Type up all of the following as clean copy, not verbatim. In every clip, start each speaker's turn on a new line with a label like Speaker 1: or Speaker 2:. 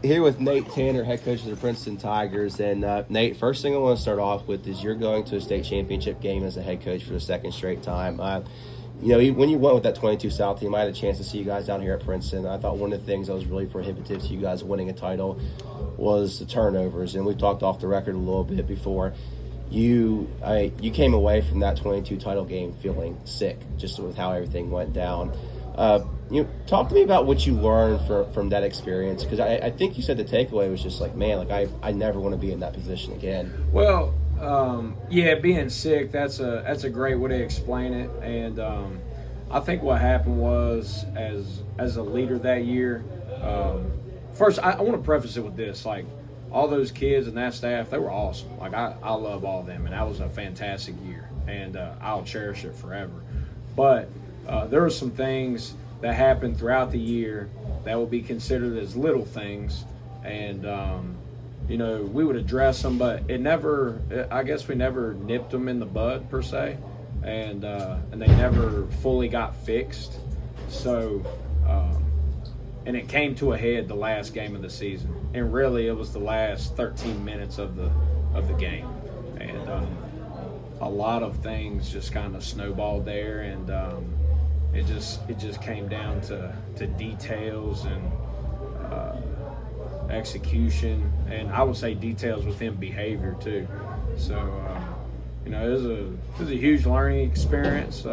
Speaker 1: Here with Nate Tanner, head coach of the Princeton Tigers. And Nate, first thing I want to start off with is you're going to a state championship game as a head coach for the second straight time. When you went with that 22 South team, I had a chance to see you guys down here at Princeton. I thought one of the things that was really prohibitive to you guys winning a title was the turnovers. And we've talked off the record a little bit before. You came away from that 22 title game feeling sick just with how everything went down. Talk to me about what you learned from that experience, because I think you said the takeaway was just like, man, like I never want to be in that position again.
Speaker 2: Well, being sick, that's a great way to explain it. And I think what happened was, as a leader that year, first I want to preface it with this, like, all those kids and that staff, they were awesome. Like, I love all of them, and that was a fantastic year, and I'll cherish it forever. But there were some things that happened throughout the year that would be considered as little things, and we would address them, but we never nipped them in the bud per se, and they never fully got fixed. So and it came to a head the last game of the season, and really it was the last 13 minutes of the game, and a lot of things just kind of snowballed there, and it just came down to details and execution, and I would say details within behavior too. So it was a huge learning experience,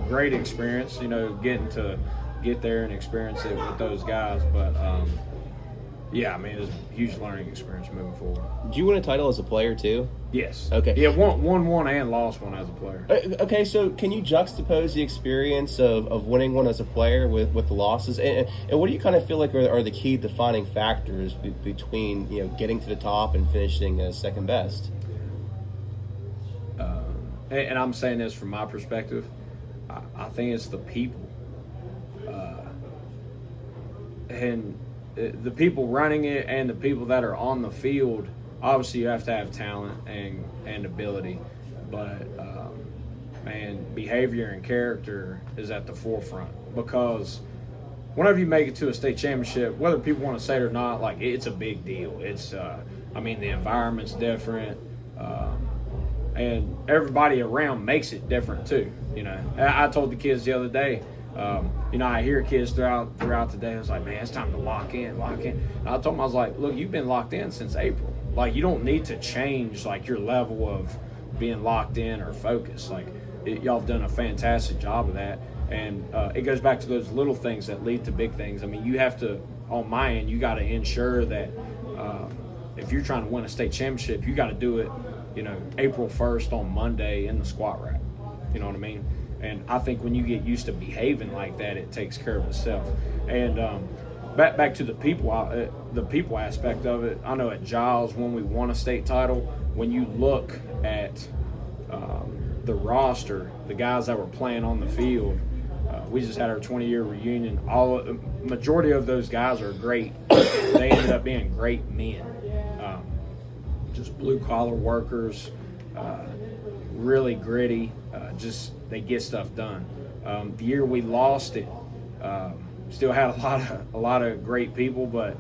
Speaker 2: great experience. Getting to get there and experience it with those guys, but it was a huge learning experience moving forward.
Speaker 1: Did you win a title as a player too?
Speaker 2: Yes.
Speaker 1: Okay.
Speaker 2: Yeah, won one and lost one as a player.
Speaker 1: Okay, so can you juxtapose the experience of winning one as a player with the losses? And what do you kind of feel like are the key defining factors between getting to the top and finishing as second best?
Speaker 2: And I'm saying this from my perspective. I think it's the people. And the people running it and the people that are on the field, obviously you have to have talent and ability, but behavior and character is at the forefront, because whenever you make it to a state championship, whether people want to say it or not, like, it's a big deal. It's the environment's different, and everybody around makes it different too. I told the kids the other day, I hear kids throughout the day. I was like, man, it's time to lock in. And I told them, I was like, look, you've been locked in since April. Like, you don't need to change like your level of being locked in or focused. Like, y'all have done a fantastic job of that. And it goes back to those little things that lead to big things. I mean, you have to, on my end, you got to ensure that if you're trying to win a state championship, you got to do it, April 1st on Monday in the squat rack. You know what I mean? And I think when you get used to behaving like that, it takes care of itself. And back to the people aspect of it, I know at Giles, when we won a state title, when you look at the roster, the guys that were playing on the field, we just had our 20-year reunion. Majority of those guys are great. They ended up being great men, just blue-collar workers, really gritty, they get stuff done. The year we lost it, still had a lot of great people, but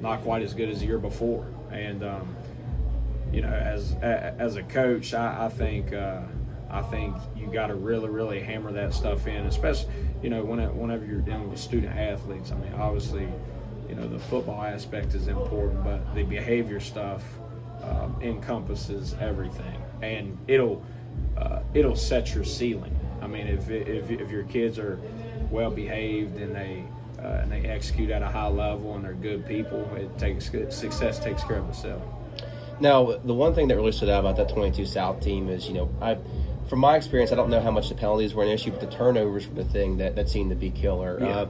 Speaker 2: not quite as good as the year before. And as a coach, I think you got to really, really hammer that stuff in, especially whenever you're dealing with student athletes. I mean, obviously, the football aspect is important, but the behavior stuff encompasses everything, and it'll set your ceiling. I mean, if your kids are well behaved and they execute at a high level and they're good people, success takes care of itself.
Speaker 1: Now, the one thing that really stood out about that 22 South team is, from my experience, I don't know how much the penalties were an issue, but the turnovers were the thing that seemed to be killer. Yeah.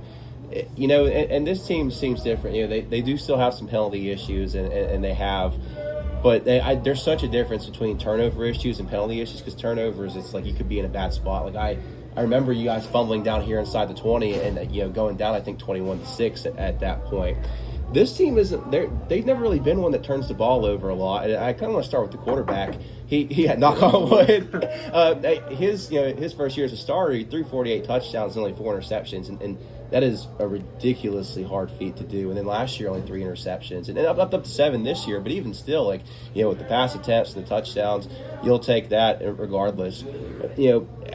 Speaker 1: And this team seems different. They do still have some penalty issues, and they have. But there's such a difference between turnover issues and penalty issues, because turnovers, it's like you could be in a bad spot. Like I remember you guys fumbling down here inside the 20 and going down, I think 21-6 at that point. This team they've never really been one that turns the ball over a lot. And I kind of want to start with the quarterback. He had, knock on wood, his first year as a starter, he threw 48 touchdowns and only 4 interceptions, and that is a ridiculously hard feat to do. And then last year, only 3 interceptions, and up to 7 this year. But even still, like, with the pass attempts and the touchdowns, you'll take that regardless.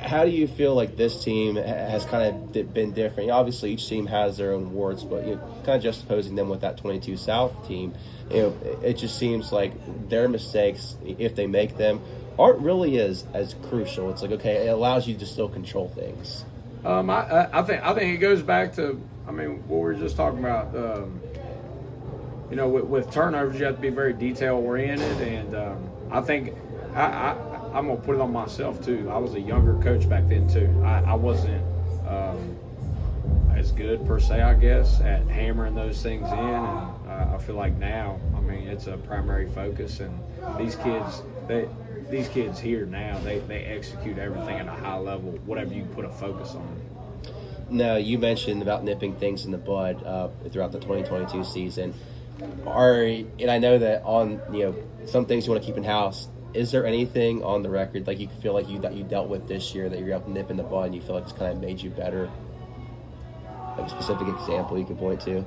Speaker 1: How do you feel like this team has kind of been different? Obviously, each team has their own warts, but kind of juxtaposing them with that 22 South team, it just seems like their mistakes, if they make them, aren't really as crucial. It's like, okay, it allows you to still control things.
Speaker 2: I think it goes back to, what we were just talking about. With turnovers, you have to be very detail oriented, and I think I'm gonna put it on myself too. I was a younger coach back then too. I wasn't as good per se, I guess, at hammering those things in, and I feel like now, it's a primary focus, and these kids here now, they execute everything at a high level, whatever you put a focus on.
Speaker 1: Now, you mentioned about nipping things in the bud throughout the 2022 season. And I know that on some things you want to keep in house. Is there anything on the record like you feel like you dealt with this year that you're able to nip in the bud and you feel like it's kind of made you better? Like a specific example you can point to?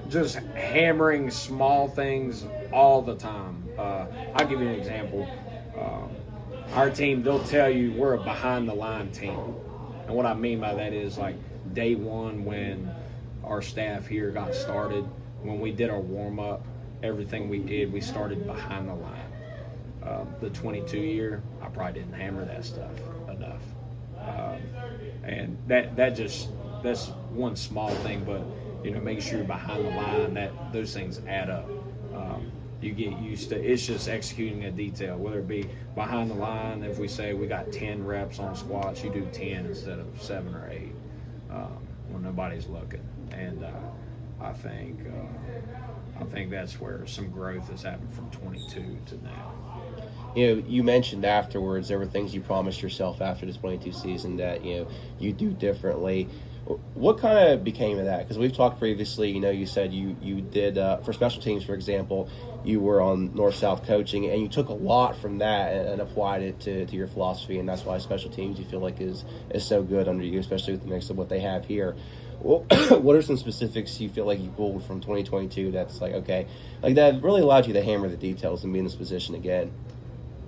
Speaker 2: Just hammering small things all the time. I'll give you an example. Our team, they'll tell you we're a behind-the-line team. And what I mean by that is, like, day one when our staff here got started, when we did our warm-up, everything we did, we started behind the line. The 22 year, I probably didn't hammer that stuff enough. And that's one small thing, but, making sure you're behind the line, those things add up. You get used to, it's just executing a detail, whether it be behind the line. If we say we got 10 reps on squats, you do 10 instead of 7 or 8 when nobody's looking. And I think that's where some growth has happened from 22 to now.
Speaker 1: You mentioned afterwards there were things you promised yourself after the 22 season that you do differently. What kind of became of that? Because we've talked previously, you said you did, for special teams, for example, you were on North-South coaching, and you took a lot from that and applied it to your philosophy, and that's why special teams you feel like is so good under you, especially with the mix of what they have here. Well, what are some specifics you feel like you pulled from 2022 that's like, okay, like that really allowed you to hammer the details and be in this position again?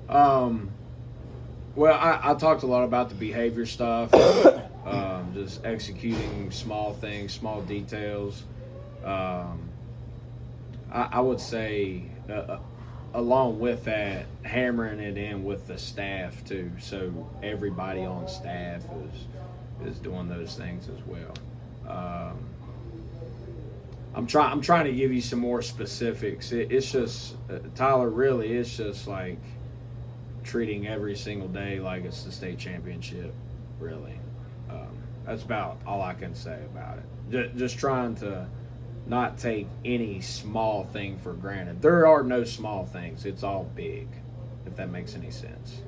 Speaker 2: Well, I talked a lot about the behavior stuff, just executing small things, small details. I would say, along with that, hammering it in with the staff too, so everybody on staff is doing those things as well. I'm trying to give you some more specifics. It's just, Tyler, really, it's just like treating every single day like it's the state championship, really. That's about all I can say about it. Just trying to not take any small thing for granted. There are no small things. It's all big, if that makes any sense.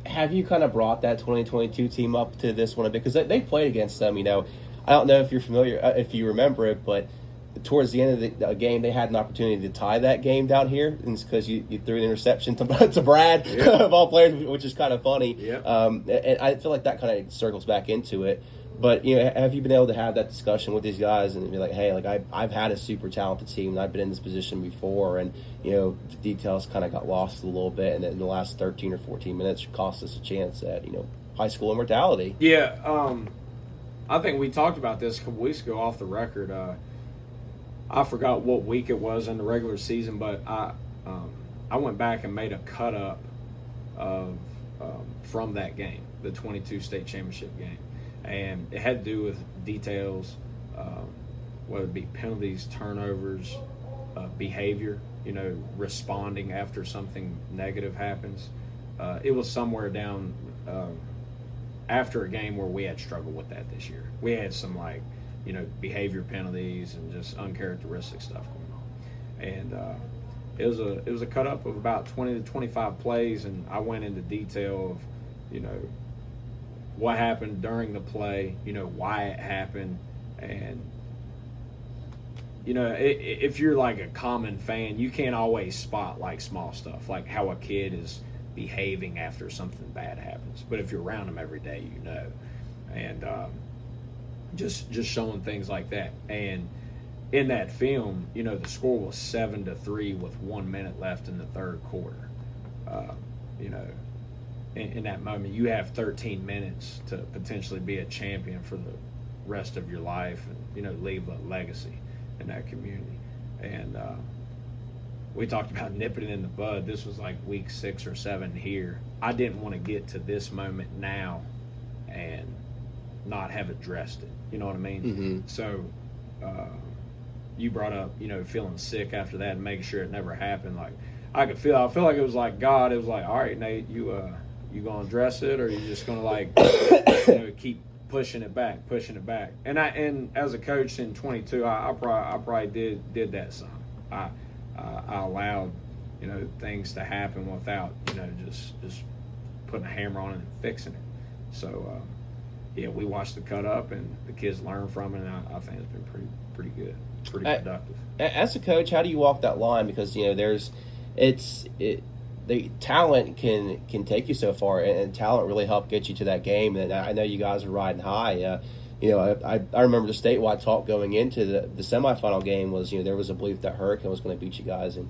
Speaker 1: Have you kind of brought that 2022 team up to this one a bit? Because they played against them, I don't know if you're familiar, if you remember it, but towards the end of the game, they had an opportunity to tie that game down here, and it's because you threw an interception to Brad, of all players, which is kind of funny.
Speaker 2: Yep.
Speaker 1: And I feel like that kind of circles back into it. But have you been able to have that discussion with these guys and be like, hey, like I've had a super talented team, and I've been in this position before, and the details kind of got lost a little bit, and in the last 13 or 14 minutes cost us a chance at high school immortality.
Speaker 2: Yeah, I think we talked about this a couple weeks ago off the record. I forgot what week it was in the regular season, but I went back and made a cut up of from that game, the 22 state championship game, and it had to do with details, whether it be penalties, turnovers, behavior, responding after something negative happens. It was somewhere down after a game where we had struggled with that this year. We had some behavior penalties and just uncharacteristic stuff going on. And it was a cut up of about 20 to 25 plays, and I went into detail of what happened during the play, why it happened, and if you're like a common fan, you can't always spot like small stuff, like how a kid is behaving after something bad happens. But if you're around them every day, you know. And just showing things like that. And in that film, you know, the score was 7-3 with 1 minute left in the third quarter. You know, in that moment, you have 13 minutes to potentially be a champion for the rest of your life and, you know, leave a legacy in that community. And we talked about nipping it in the bud. This was like week 6 or 7 here. I didn't want to get to this moment now and not have addressed it. You know what I mean?
Speaker 1: Mm-hmm.
Speaker 2: So you brought up, you know, feeling sick after that and making sure it never happened. Like I feel like it was like God. It was like, all right, Nate, you gonna address it, or you just gonna like you know, keep pushing it back. And as a coach in 22, I probably did that some. I allowed, you know, things to happen without, you know, just putting a hammer on it and fixing it. So yeah, we watched the cut up and the kids learn from it, and I think it's been pretty good, pretty productive.
Speaker 1: As a coach, how do you walk that line? Because, you know, the talent can take you so far, and talent really helped get you to that game. And I know you guys are riding high. You know, I remember the statewide talk going into the semifinal game was, you know, there was a belief that Hurricane was going to beat you guys, and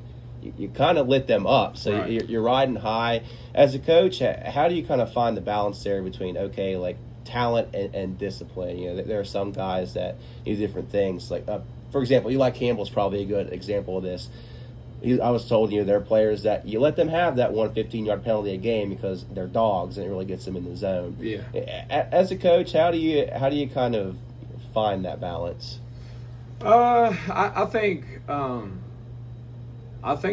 Speaker 1: you kind of lit them up. So
Speaker 2: right.
Speaker 1: you're riding high. As a coach, how do you kind of find the balance there between, okay, like talent and discipline? You know, there are some guys that do different things. Like, for example, Eli Campbell's probably a good example of this. I was told, you know, there are players that you let them have that 15-yard penalty a game because they're dogs and it really gets them in the zone.
Speaker 2: Yeah.
Speaker 1: As a coach, how do you kind of find that balance?
Speaker 2: I think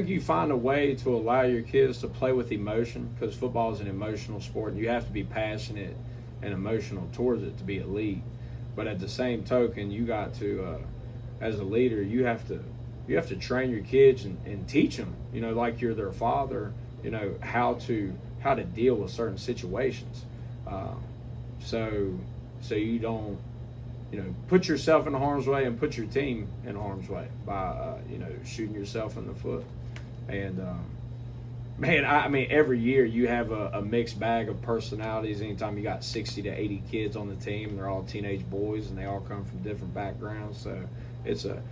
Speaker 2: you find a way to allow your kids to play with emotion, because football is an emotional sport and you have to be passionate and emotional towards it to be elite. But at the same token, you got to, as a leader, you have to train your kids and teach them, you know, like you're their father, you know, how to deal with certain situations. So you don't, you know, put yourself in harm's way and put your team in harm's way by, you know, shooting yourself in the foot. And, man, I mean, every year you have a mixed bag of personalities. Anytime you got 60 to 80 kids on the team, they're all teenage boys and they all come from different backgrounds. So it's a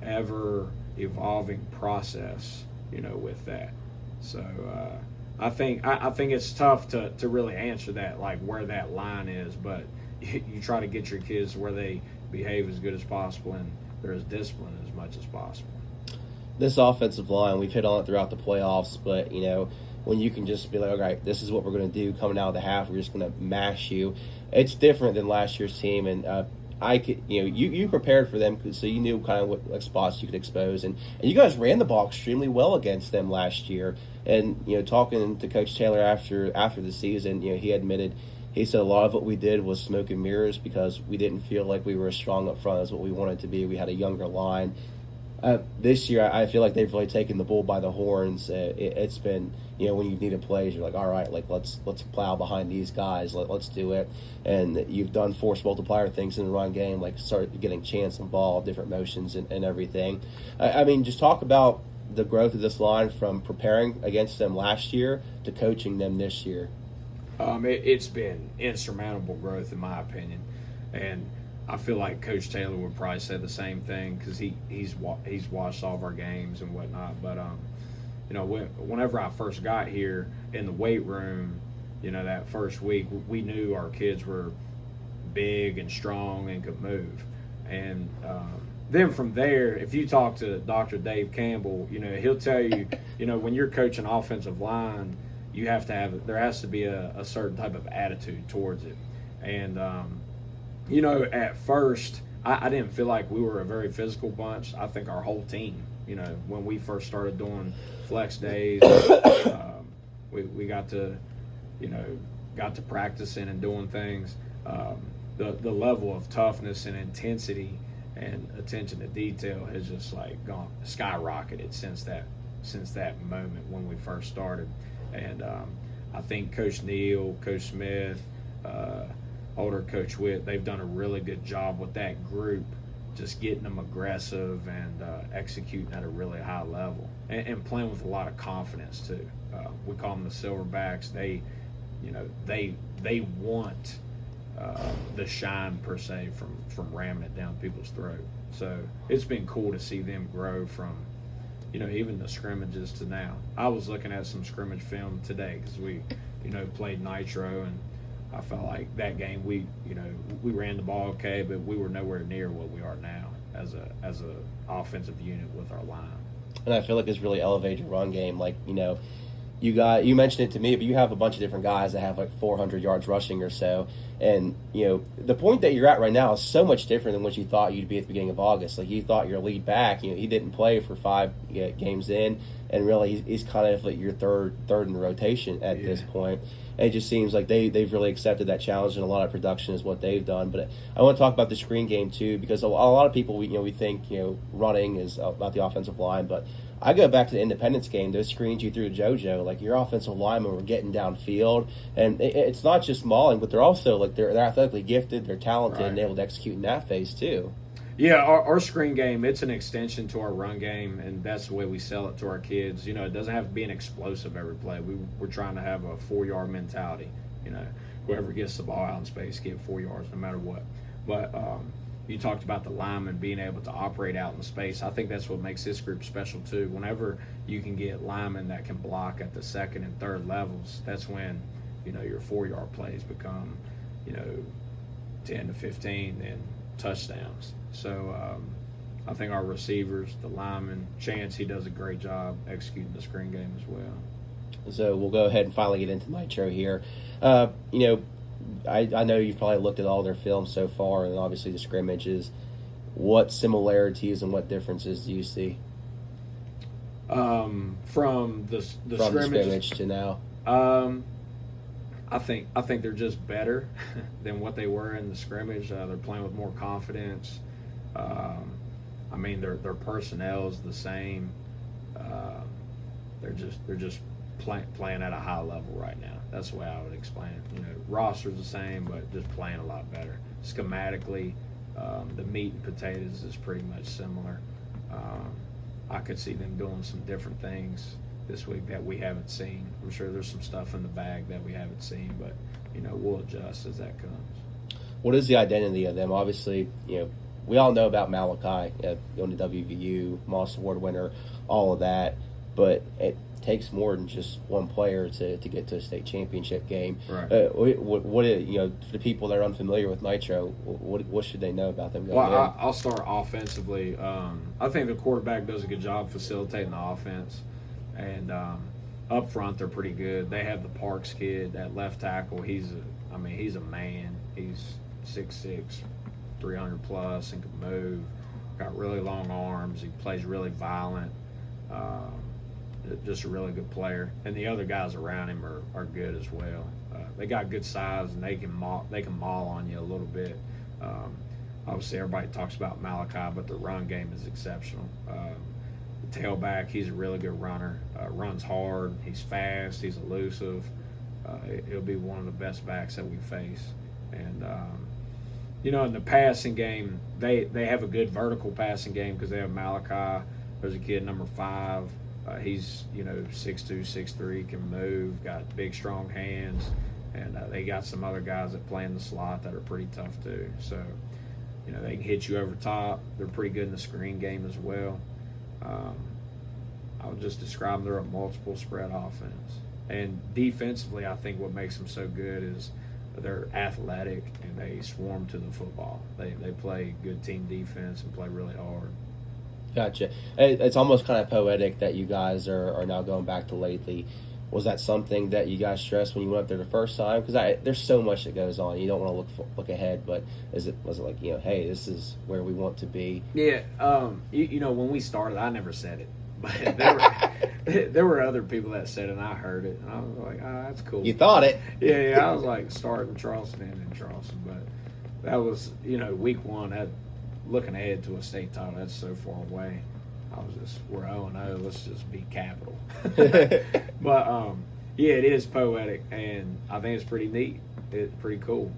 Speaker 2: ever evolving process, you know, with that. So I think it's tough to really answer that, like where that line is, but you try to get your kids where they behave as good as possible and they're as disciplined as much as possible.
Speaker 1: This offensive line, we've hit on it throughout the playoffs, but, you know, when you can just be like, all right, this is what we're going to do coming out of the half, we're just going to mash you. It's different than last year's team, and you prepared for them, so you knew kind of what spots you could expose, and you guys ran the ball extremely well against them last year. And, you know, talking to Coach Taylor after the season, you know, he said a lot of what we did was smoke and mirrors because we didn't feel like we were as strong up front as what we wanted to be. We had a younger line. This year, I feel like they've really taken the bull by the horns. It's been, you know, when you need a play, you're like, all right, like let's plow behind these guys, let's do it. And you've done force multiplier things in the run game, like start getting Chance involved, different motions and everything. I mean, just talk about the growth of this line from preparing against them last year to coaching them this year.
Speaker 2: It's been insurmountable growth in my opinion, and I feel like Coach Taylor would probably say the same thing because he's watched all of our games and whatnot. But you know, whenever I first got here in the weight room, you know, that first week we knew our kids were big and strong and could move. And then from there, if you talk to Dr. Dave Campbell, you know, he'll tell you, you know, when you're coaching offensive line, there has to be a certain type of attitude towards it. And you know, at first, I didn't feel like we were a very physical bunch. I think our whole team, you know, when we first started doing flex days, we got to practicing and doing things. The level of toughness and intensity and attention to detail has just like skyrocketed since that moment when we first started. And I think Coach Neal, Coach Smith, older Coach Witt, they've done a really good job with that group just getting them aggressive and executing at a really high level and playing with a lot of confidence too. We call them the Silverbacks. They want the shine per se from ramming it down people's throat. So it's been cool to see them grow from, even the scrimmages to now. I was looking at some scrimmage film today because we, played Nitro, and I felt like that game we ran the ball okay, but we were nowhere near what we are now as a offensive unit with our line.
Speaker 1: And I feel like it's really elevated your run game. Like, you mentioned it to me, but you have a bunch of different guys that have like 400 yards rushing or so. And, the point that you're at right now is so much different than what you thought you'd be at the beginning of August. Like, you thought your lead back, he didn't play for 5 games in, and really he's kind of like your third in the rotation at this point. And it just seems like they've really accepted that challenge, and a lot of production is what they've done. But I want to talk about the screen game too, because a lot of people, we think, running is about the offensive line, but I go back to the Independence game, those screens you threw to JoJo, like your offensive linemen were getting downfield, and it's not just mauling, but they're also like they're athletically gifted, they're talented,
Speaker 2: right,
Speaker 1: and able to execute in that phase too.
Speaker 2: Yeah, our screen game, it's an extension to our run game, and that's the way we sell it to our kids. It doesn't have to be an explosive every play. We're trying to have a 4-yard mentality. Whoever gets the ball out in space, get 4 yards no matter what. But you talked about the linemen being able to operate out in space. I think that's what makes this group special too. Whenever you can get linemen that can block at the second and third levels, that's when your 4-yard plays become 10 to 15 and touchdowns. So I think our receivers, the linemen, Chance, he does a great job executing the screen game as well.
Speaker 1: So we'll go ahead and finally get into Nitro here. I know you've probably looked at all their films so far, and obviously the scrimmages. What similarities and what differences do you see
Speaker 2: from the
Speaker 1: scrimmage to now?
Speaker 2: I think they're just better than what they were in the scrimmage. They're playing with more confidence. Their personnel is the same. They're just playing at a high level right now. That's the way I would explain it. Roster's the same, but just playing a lot better. Schematically, the meat and potatoes is pretty much similar. I could see them doing some different things this week that we haven't seen. I'm sure there's some stuff in the bag that we haven't seen, but we'll adjust as that comes.
Speaker 1: What is the identity of them? Obviously, we all know about Malachi going to WVU, Moss Award winner, all of that, but it takes more than just one player to get to a state championship game.
Speaker 2: Right.
Speaker 1: What for the people that are unfamiliar with Nitro, what should they know about them going in?
Speaker 2: I'll start offensively. I think the quarterback does a good job facilitating the offense, and up front they're pretty good. They have the Parks kid, that left tackle. He's a man. He's 6'6", 300 plus, and can move. Got really long arms. He plays really violent. Just a really good player, and the other guys around him are good as well. They got good size, and they can maul on you a little bit. Obviously, everybody talks about Malachi, but the run game is exceptional. The tailback, he's a really good runner. Runs hard. He's fast. He's elusive. He'll be one of the best backs that we face. And in the passing game, they have a good vertical passing game because they have Malachi. There's a kid number 5. He's 6'2", 6'3", can move, got big strong hands, and they got some other guys that play in the slot that are pretty tough too. So they can hit you over top. They're pretty good in the screen game as well. I would just describe them, they're a multiple spread offense. And defensively, I think what makes them so good is they're athletic and they swarm to the football. They play good team defense and play really hard.
Speaker 1: Gotcha. It's almost kind of poetic that you guys are now going back to lately. Was that something that you guys stressed when you went up there the first time? Because there's so much that goes on. You don't want to look ahead, but was it like, hey, this is where we want to be?
Speaker 2: Yeah. When we started, I never said it, but there were other people that said it, and I heard it, and I was like, that's cool.
Speaker 1: You thought it?
Speaker 2: Yeah. I was like, start in Charleston and in Charleston, but that was week 1. That looking ahead to a state title, that's so far away. I was just, we're 0-0, let's just be capital. But it is poetic, and I think it's pretty neat. It's pretty cool.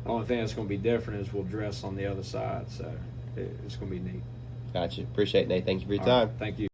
Speaker 2: The only thing that's going to be different is we'll dress on the other side. So it's going to be neat.
Speaker 1: Gotcha. Appreciate it, Nate. Thank you for your
Speaker 2: All right.
Speaker 1: time.
Speaker 2: Thank you.